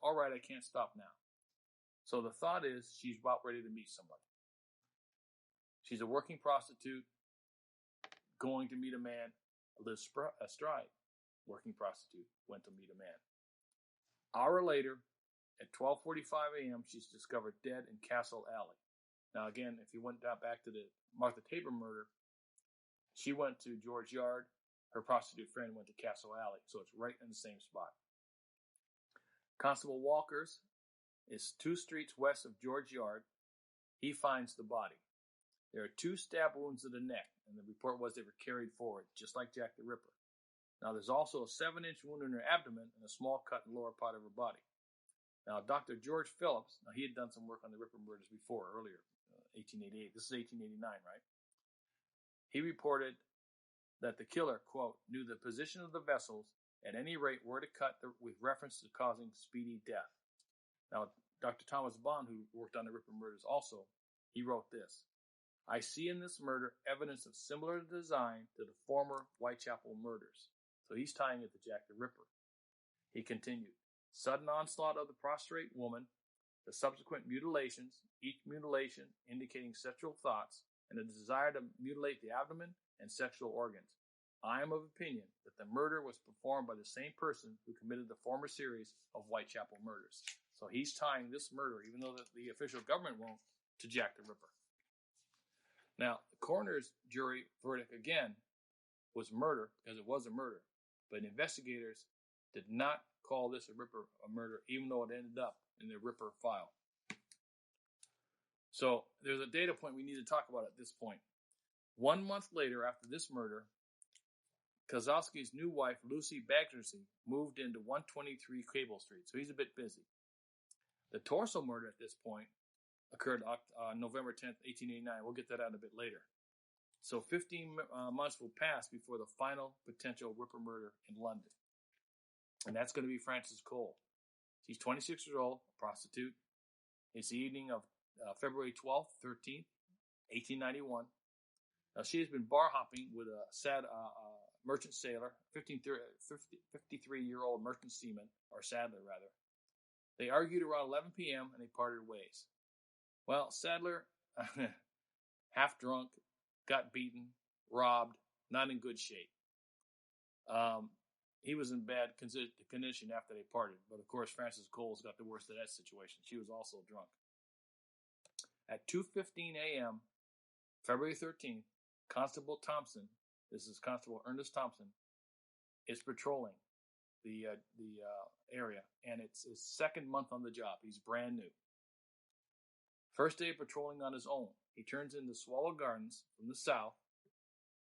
all right, I can't stop now. So the thought is she's about ready to meet somebody. She's a working prostitute going to meet a man. Liz Stride, working prostitute, went to meet a man. Hour later, at 12:45 a.m., she's discovered dead in Castle Alley. Now, again, if you went back to the Martha Tabor murder, she went to George Yard. Her prostitute friend went to Castle Alley, so it's right in the same spot. Constable Walkers is 2 streets west of George Yard. He finds the body. There are 2 stab wounds to the neck, and the report was they were carried forward, just like Jack the Ripper. Now, there's also a 7-inch wound in her abdomen and a small cut in the lower part of her body. Now, Dr. George Phillips, now he had done some work on the Ripper murders before, earlier, 1888. This is 1889, right? He reported that the killer, quote, knew the position of the vessels, at any rate were to cut with reference to causing speedy death. Now, Dr. Thomas Bond, who worked on the Ripper murders also, he wrote this: I see in this murder evidence of similar design to the former Whitechapel murders. So he's tying it to Jack the Ripper. He continued, sudden onslaught of the prostrate woman, the subsequent mutilations, each mutilation indicating sexual thoughts, and a desire to mutilate the abdomen and sexual organs. I am of opinion that the murder was performed by the same person who committed the former series of Whitechapel murders. So he's tying this murder, even though the official government won't, to Jack the Ripper. Now, the coroner's jury verdict again was murder, because it was a murder, but investigators did not call this a murder, even though it ended up in the Ripper file. So there's a data point we need to talk about at this point. 1 month later, after this murder, Kozlowski's new wife, Lucy Baggersey, moved into 123 Cable Street, so he's a bit busy. The torso murder at this point occurred on November 10th, 1889. We'll get that out a bit later. So 15 months will pass before the final potential Ripper murder in London. And that's going to be Frances Cole. She's 26 years old, a prostitute. It's the evening of February 12th, 13th, 1891. Now, she has been bar hopping with a sad merchant sailor, 53-year-old merchant seaman, or saddler rather. They argued around 11 p.m. and they parted ways. Well, Sadler, half drunk, got beaten, robbed, not in good shape. He was in bad condition after they parted, but of course Frances Cole's got the worst of that situation. She was also drunk. At 2:15 a.m., February 13th, Constable Thompson, this is Constable Ernest Thompson, is patrolling the area, and it's his 2nd month on the job. He's brand new. First day of patrolling on his own, he turns into Swallow Gardens from the south.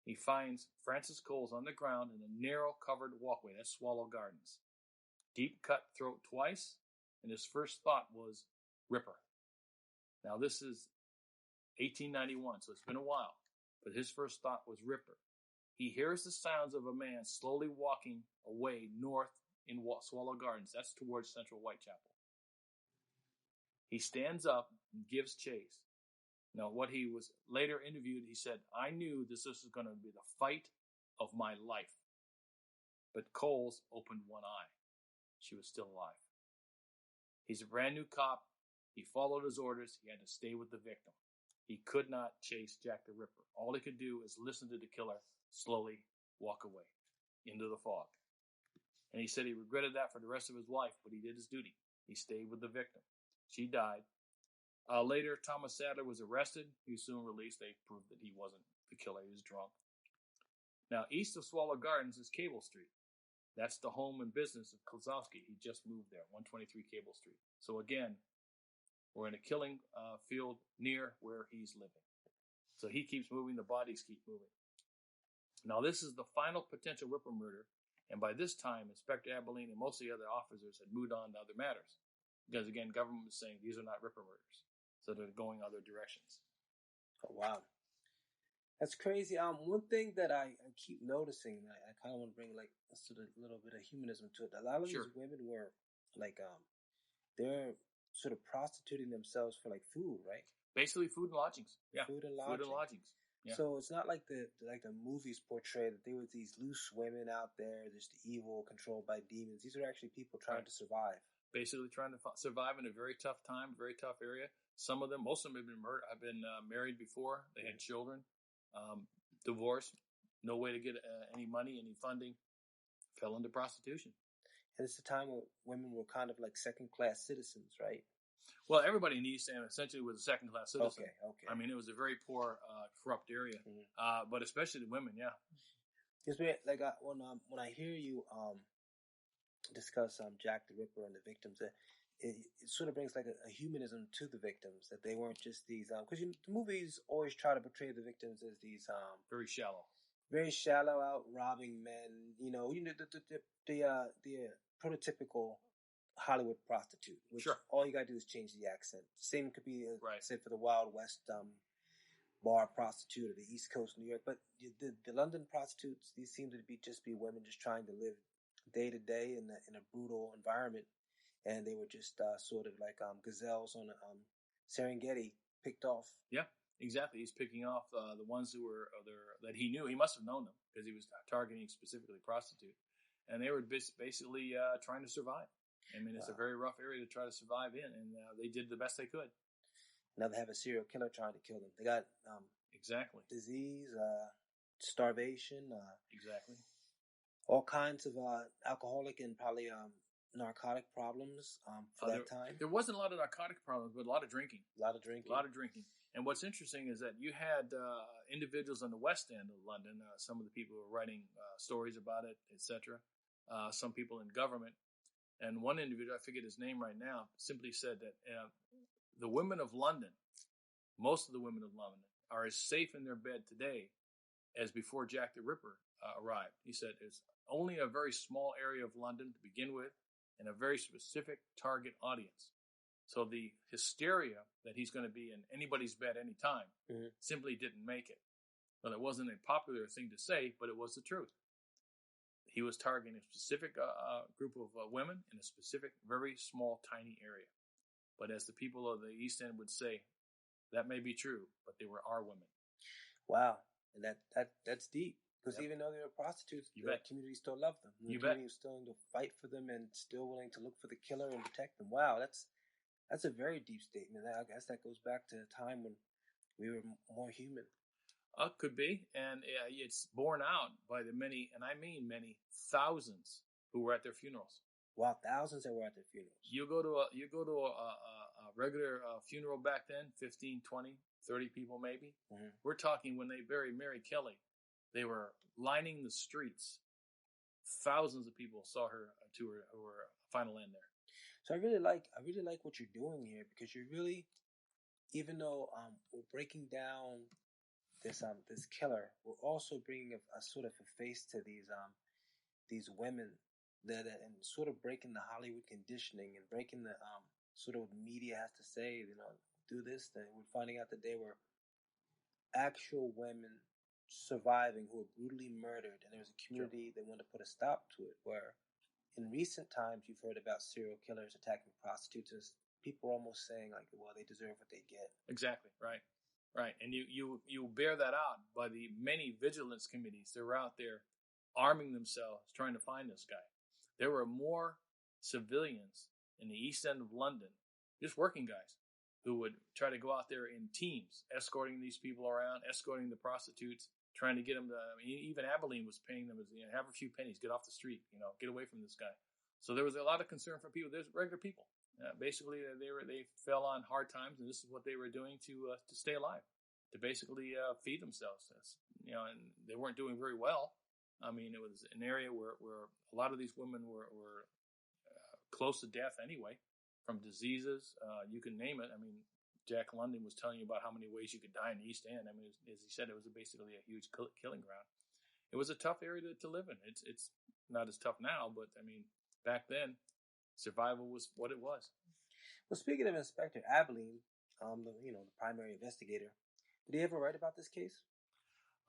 He finds Frances Cole's on the ground in a narrow covered walkway. That's Swallow Gardens. Deep cut throat twice, and his first thought was Ripper. Now this is 1891, so it's been a while, but his first thought was Ripper. He hears the sounds of a man slowly walking away north in Swallow Gardens. That's towards Central Whitechapel. He stands up and gives chase. Now, what he was later interviewed, he said, I knew this was going to be the fight of my life. But Coles opened one eye. She was still alive. He's a brand new cop. He followed his orders. He had to stay with the victim. He could not chase Jack the Ripper. All he could do is listen to the killer slowly walk away into the fog. And he said he regretted that for the rest of his life, but he did his duty. He stayed with the victim. She died. Later, Thomas Sadler was arrested. He was soon released. They proved that he wasn't the killer. He was drunk. Now, east of Swallow Gardens is Cable Street. That's the home and business of Kozlowski. He just moved there, 123 Cable Street. So again, we're in a killing field near where he's living. So he keeps moving. The bodies keep moving. Now, this is the final potential Ripper murder. And by this time, Inspector Abilene and most of the other officers had moved on to other matters. Because again, government was saying these are not Ripper murders. So they're going other directions. Oh, wow. That's crazy. One thing that I keep noticing, I kind of want to bring like a little bit of humanism to it. A lot of these women were like, they're sort of prostituting themselves for like food, right? Basically food and lodgings. Yeah. Food and lodgings. Yeah. So it's not like the movies portray that there were these loose women out there, just evil, controlled by demons. These are actually people trying to survive. basically trying to survive in a very tough time, very tough area. Some of them, most of them have been married before. They had children, divorced, no way to get any money, any funding, fell into prostitution. And it's a time when women were kind of like second-class citizens, right? Well, everybody in the East End essentially was a second-class citizen. Okay. I mean, it was a very poor, corrupt area, but especially the women, yeah. Because like when I hear you discuss Jack the Ripper and the victims, it sort of brings like a humanism to the victims, that they weren't just these because the movies always try to portray the victims as these very shallow out robbing men. The prototypical Hollywood prostitute, which all you gotta do is change the accent. Same could be said for the Wild West bar prostitute or the East Coast New York, but the London prostitutes, these seem to be women just trying to live day to day in a brutal environment, and they were just sort of like gazelles on a Serengeti, picked off. Yeah, exactly. He's picking off the ones who were that he knew. He must have known them because he was targeting specifically prostitute, and they were basically trying to survive. I mean, it's a very rough area to try to survive in, and they did the best they could. Now they have a serial killer trying to kill them. They got disease, starvation, all kinds of alcoholic and probably narcotic problems for that time. There wasn't a lot of narcotic problems, but a lot of drinking. A lot of drinking. And what's interesting is that you had individuals on the West End of London. Some of the people were writing stories about it, etc. Some people in government. And one individual, I forget his name right now, simply said that the women of London, most of the women of London, are as safe in their bed today as before Jack the Ripper arrived. He said it's only a very small area of London to begin with and a very specific target audience. So the hysteria that he's going to be in anybody's bed anytime simply didn't make it. Well, it wasn't a popular thing to say, but it was the truth. He was targeting a specific group of women in a specific, very small, tiny area. But as the people of the East End would say, that may be true, but they were our women. Wow, and that's deep. Because even though they were prostitutes, the community still loved them. The community was still willing to fight for them and still willing to look for the killer and protect them. Wow, that's a very deep statement. I guess that goes back to a time when we were more human. Could be, and it's borne out by the many, and I mean many, thousands who were at their funerals. Wow, thousands that were at their funerals. You go to a regular funeral back then, 15, 20, 30 people maybe. Mm-hmm. We're talking when they buried Mary Kelly, they were lining the streets. Thousands of people saw her to her final end there. So I really like what you're doing here, because you're really, even though we're breaking down this killer, we're also bringing a sort of a face to these women that and sort of breaking the Hollywood conditioning and breaking the sort of what the media has to say, do this thing. We're finding out that they were actual women surviving who were brutally murdered, and there was a community that wanted to put a stop to it. Where in recent times you've heard about serial killers attacking prostitutes. People are almost saying like, well, they deserve what they get. Exactly, right. And you bear that out by the many vigilance committees that were out there arming themselves trying to find this guy. There were more civilians in the East End of London, just working guys, who would try to go out there in teams, escorting these people around, escorting the prostitutes, trying to get them to, even Abilene was paying them, have a few pennies, get off the street, get away from this guy. So there was a lot of concern for people. There's regular people. Basically, they fell on hard times, and this is what they were doing to stay alive, to basically feed themselves. And they weren't doing very well. I mean, it was an area where a lot of these women were close to death anyway, from diseases. You can name it. I mean, Jack London was telling you about how many ways you could die in the East End. I mean, as he said, it was basically a huge killing ground. It was a tough area to live in. It's not as tough now, but I mean, back then, survival was what it was. Well, speaking of Inspector Abilene, the primary investigator, did he ever write about this case?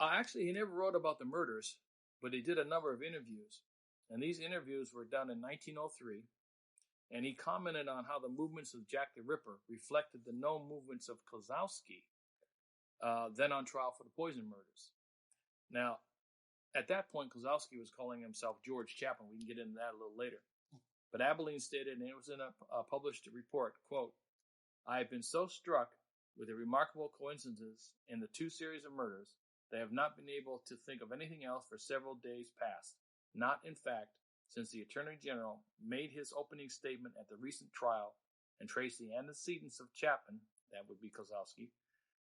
Actually, he never wrote about the murders, but he did a number of interviews. And these interviews were done in 1903. And he commented on how the movements of Jack the Ripper reflected the known movements of Kozlowski, then on trial for the poison murders. Now, at that point, Kozlowski was calling himself George Chapman. We can get into that a little later. But Abilene stated, and it was in a published report, quote, "I have been so struck with the remarkable coincidences in the two series of murders that I have not been able to think of anything else for several days past. Not, in fact, since the Attorney General made his opening statement at the recent trial and traced the antecedents of Chapman," that would be Kozlowski,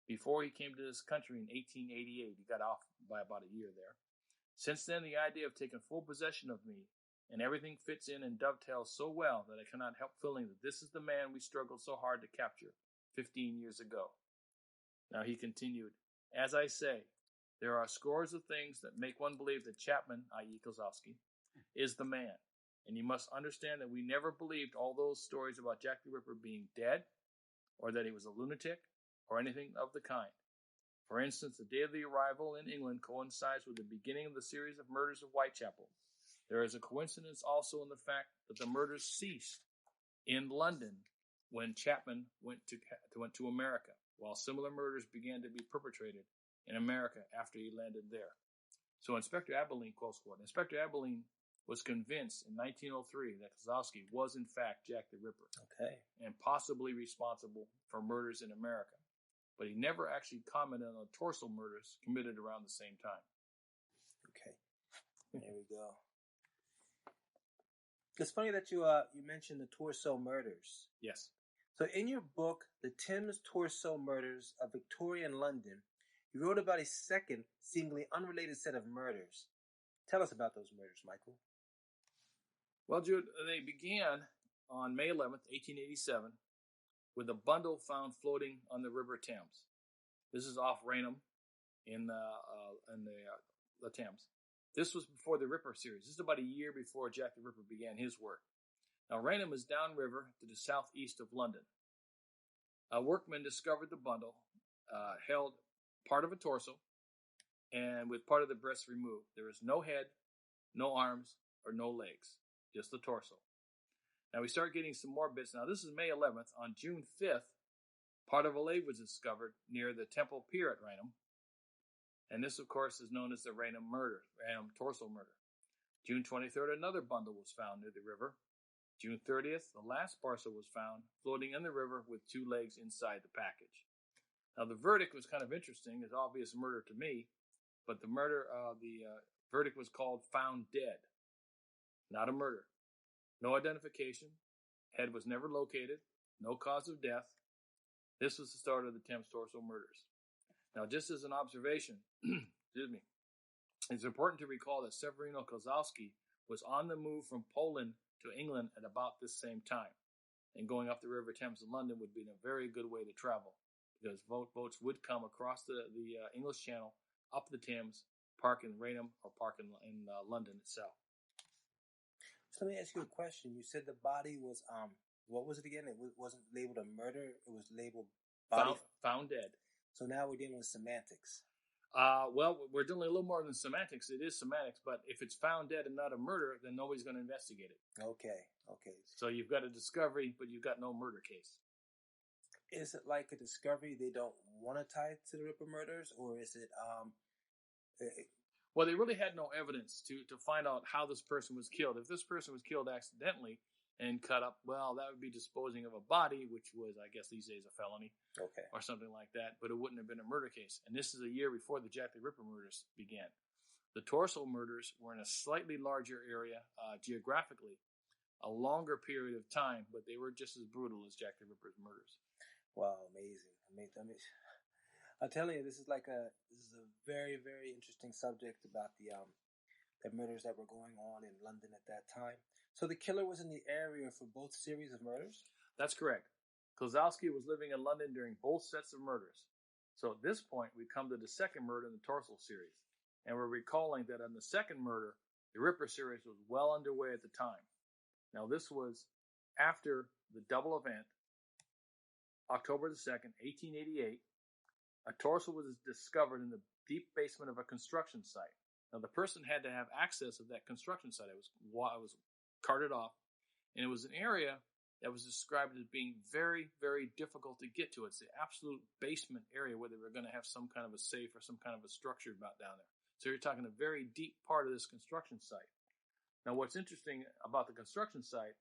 "before he came to this country in 1888. He got off by about a year there. Since then, the idea of taking full possession of me and everything fits in and dovetails so well that I cannot help feeling that this is the man we struggled so hard to capture 15 years ago." Now he continued, "As I say, there are scores of things that make one believe that Chapman, i.e. Kozlowski, is the man. And you must understand that we never believed all those stories about Jack the Ripper being dead, or that he was a lunatic, or anything of the kind. For instance, the day of the arrival in England coincides with the beginning of the series of murders of Whitechapel. There is a coincidence also in the fact that the murders ceased in London when Chapman went to America, while similar murders began to be perpetrated in America after he landed there." So Inspector Abilene, close quote, Inspector Abilene was convinced in 1903 that Kozlowski was in fact Jack the Ripper, and possibly responsible for murders in America. But he never actually commented on the torso murders committed around the same time. Okay, there we go. It's funny that you mentioned the torso murders. Yes. So in your book, The Thames Torso Murders of Victorian London, you wrote about a second, seemingly unrelated set of murders. Tell us about those murders, Michael. Well, Jude, they began on May 11th, 1887, with a bundle found floating on the River Thames. This is off Rainham in the Thames. This was before the Ripper series. This is about a year before Jack the Ripper began his work. Now, Rainham is downriver to the southeast of London. A workman discovered the bundle, held part of a torso, and with part of the breast removed. There is no head, no arms, or no legs, just the torso. Now we start getting some more bits. Now this is May 11th. On June 5th, part of a leg was discovered near the Temple Pier at Rainham. And this, of course, is known as the Rainham torso murder. June 23rd, another bundle was found near the river. June 30th, the last parcel was found floating in the river with two legs inside the package. Now the verdict was kind of interesting. It's obvious murder to me, but the verdict was called found dead, not a murder. No identification. Head was never located. No cause of death. This was the start of the Thames torso murders. Now, just as an observation, it's important to recall that Severino Kozlowski was on the move from Poland to England at about this same time. And going up the River Thames in London would be a very good way to travel, because boats would come across the English Channel, up the Thames, park in Rainham, or park in London itself. So let me ask you a question. You said the body was, what was it again? It wasn't labeled a murder. It was labeled body. Found dead. So now we're dealing with semantics. Well, we're dealing a little more than semantics. It is semantics, but if it's found dead and not a murder, then nobody's going to investigate it. Okay. So you've got a discovery, but you've got no murder case. Is it like a discovery they don't want to tie to the Ripper murders, or is it, Well, they really had no evidence to find out how this person was killed. If this person was killed accidentally and cut up, well, that would be disposing of a body, which was, I guess these days, a felony. Okay. Or something like that, but it wouldn't have been a murder case. And this is a year before the Jack the Ripper murders began. The torso murders were in a slightly larger area geographically, a longer period of time, but they were just as brutal as Jack the Ripper's murders. Wow, amazing. I'm telling you, this is a very, very interesting subject about the murders that were going on in London at that time. So the killer was in the area for both series of murders? That's correct. Kozlowski was living in London during both sets of murders. So at this point, we come to the second murder in the torso series. And we're recalling that on the second murder, the Ripper series was well underway at the time. Now this was after the double event, October the 2nd, 1888. A torso was discovered in the deep basement of a construction site. Now, the person had to have access of that construction site. It was carted off, and it was an area that was described as being very, very difficult to get to. It's the absolute basement area where they were going to have some kind of a safe or some kind of a structure about down there. So you're talking a very deep part of this construction site. Now, what's interesting about the construction site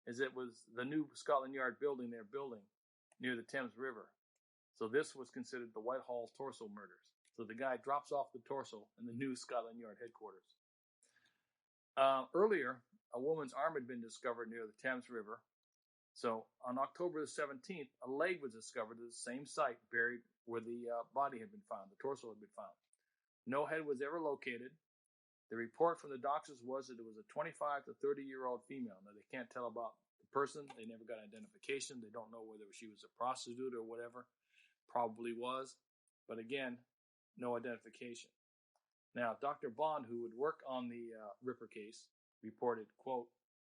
is it was the new Scotland Yard building they're building near the Thames River. So this was considered the Whitehall torso murders. So the guy drops off the torso in the new Scotland Yard headquarters. Earlier, a woman's arm had been discovered near the Thames River. So on October the 17th, a leg was discovered at the same site buried where the body had been found, the torso had been found. No head was ever located. The report from the doctors was that it was a 25 to 30-year-old female. Now, they can't tell about the person. They never got identification. They don't know whether she was a prostitute or whatever. Probably was. But again, no identification. Now, Dr. Bond, who would work on the Ripper case, reported, quote,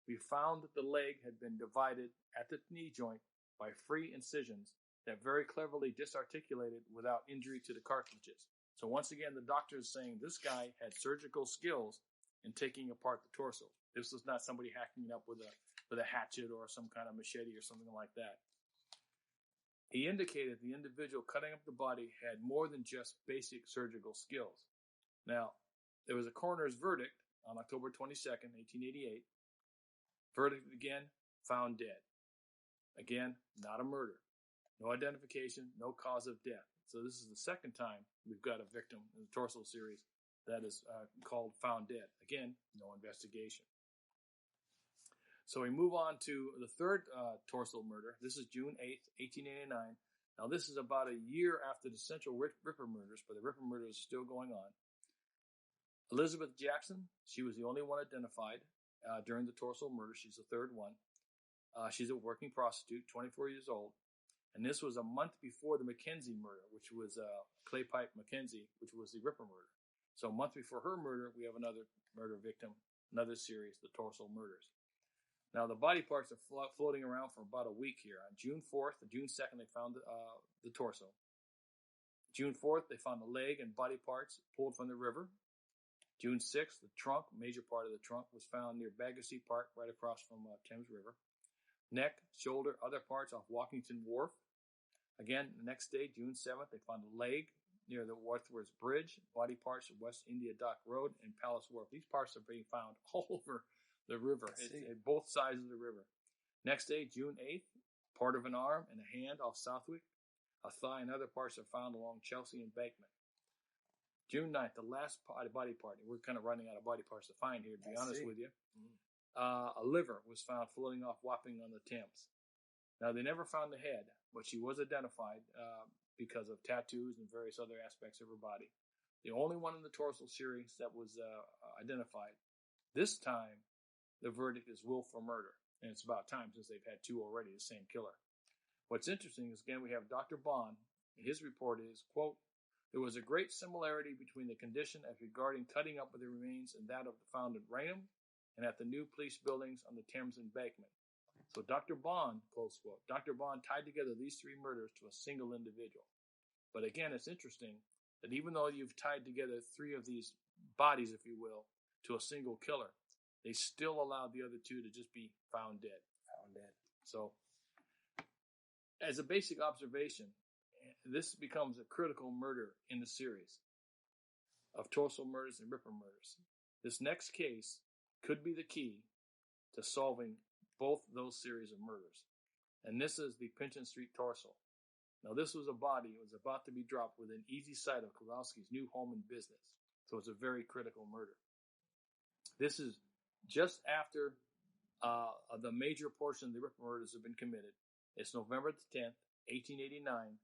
"We found that the leg had been divided at the knee joint by free incisions that very cleverly disarticulated without injury to the cartilages." So once again, the doctor is saying this guy had surgical skills in taking apart the torso. This was not somebody hacking it up with a hatchet or some kind of machete or something like that. He indicated the individual cutting up the body had more than just basic surgical skills. Now, there was a coroner's verdict on October 22nd, 1888. Verdict again, found dead. Again, not a murder. No identification, no cause of death. So this is the second time we've got a victim in the torso series that is called found dead. Again, no investigation. So we move on to the third torso murder. This is June 8th, 1889. Now this is about a year after the Central Ripper murders, but the Ripper murders are still going on. Elizabeth Jackson, she was the only one identified during the torso murder. She's the third one. She's a working prostitute, 24 years old. And this was a month before the Mackenzie murder, which was Claypipe Mackenzie, which was the Ripper murder. So a month before her murder, we have another murder victim, another series, the torso murders. Now, the body parts are floating around for about a week here. On June 4th and June 2nd, they found the torso. June 4th, they found the leg and body parts pulled from the river. June 6th, the trunk, major part of the trunk, was found near Baggersea Park, right across from Thames River. Neck, shoulder, other parts off Walkington Wharf. Again, the next day, June 7th, they found a leg near the Wordsworth Bridge, body parts of West India Dock Road and Palace Wharf. These parts are being found all over the river, at both sides of the river. Next day, June 8th, part of an arm and a hand off Southwick. A thigh and other parts are found along Chelsea Embankment. June 9th, the last body part. We're kind of running out of body parts to find here, to be honest with you. A liver was found floating off Wapping on the Thames. Now, they never found the head, but she was identified because of tattoos and various other aspects of her body. The only one in the torso series that was identified. This time, the verdict is willful murder. And it's about time, since they've had two already, the same killer. What's interesting is, again, we have Dr. Bond. His report is, quote, "There was a great similarity between the condition as regarding cutting up of the remains and that of the found in Raynham and at the new police buildings on the Thames Embankment." So Dr. Bond, close quote, Dr. Bond tied together these three murders to a single individual. But again, it's interesting that even though you've tied together three of these bodies, if you will, to a single killer, they still allowed the other two to just be found dead. So, as a basic observation, this becomes a critical murder in the series of torso murders and Ripper murders. This next case could be the key to solving both those series of murders. And this is the Pinchin Street torso. Now, this was a body that was about to be dropped within easy sight of Kowalski's new home and business. So it's a very critical murder. This is just after the major portion of the Ripper murders have been committed. It's November the 10th, 1889,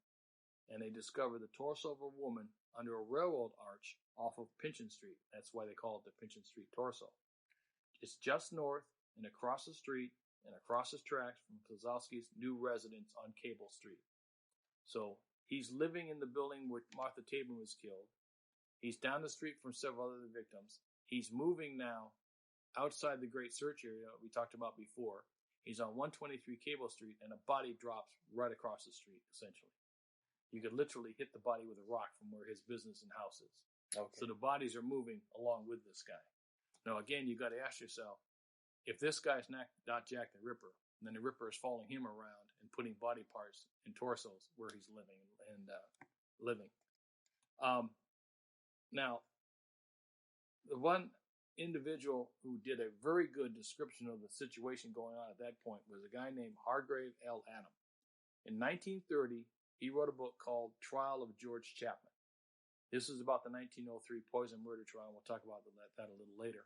and they discover the torso of a woman under a railroad arch off of Pinchin Street. That's why they call it the Pinchin Street torso. It's just north and across the street and across the tracks from Kozlowski's new residence on Cable Street. So he's living in the building where Martha Tabin was killed. He's down the street from several other victims. He's moving now outside the Great Search area we talked about before. He's on 123 Cable Street, and a body drops right across the street, essentially. You could literally hit the body with a rock from where his business and house is. Okay. So the bodies are moving along with this guy. Now, again, you got to ask yourself, if this guy's not Jack the Ripper, then the Ripper is following him around and putting body parts and torsos where he's living and living. Now, the one individual who did a very good description of the situation going on at that point was a guy named Hargrave L. Adam. In 1930, he wrote a book called Trial of George Chapman. This is about the 1903 poison murder trial, and we'll talk about that a little later.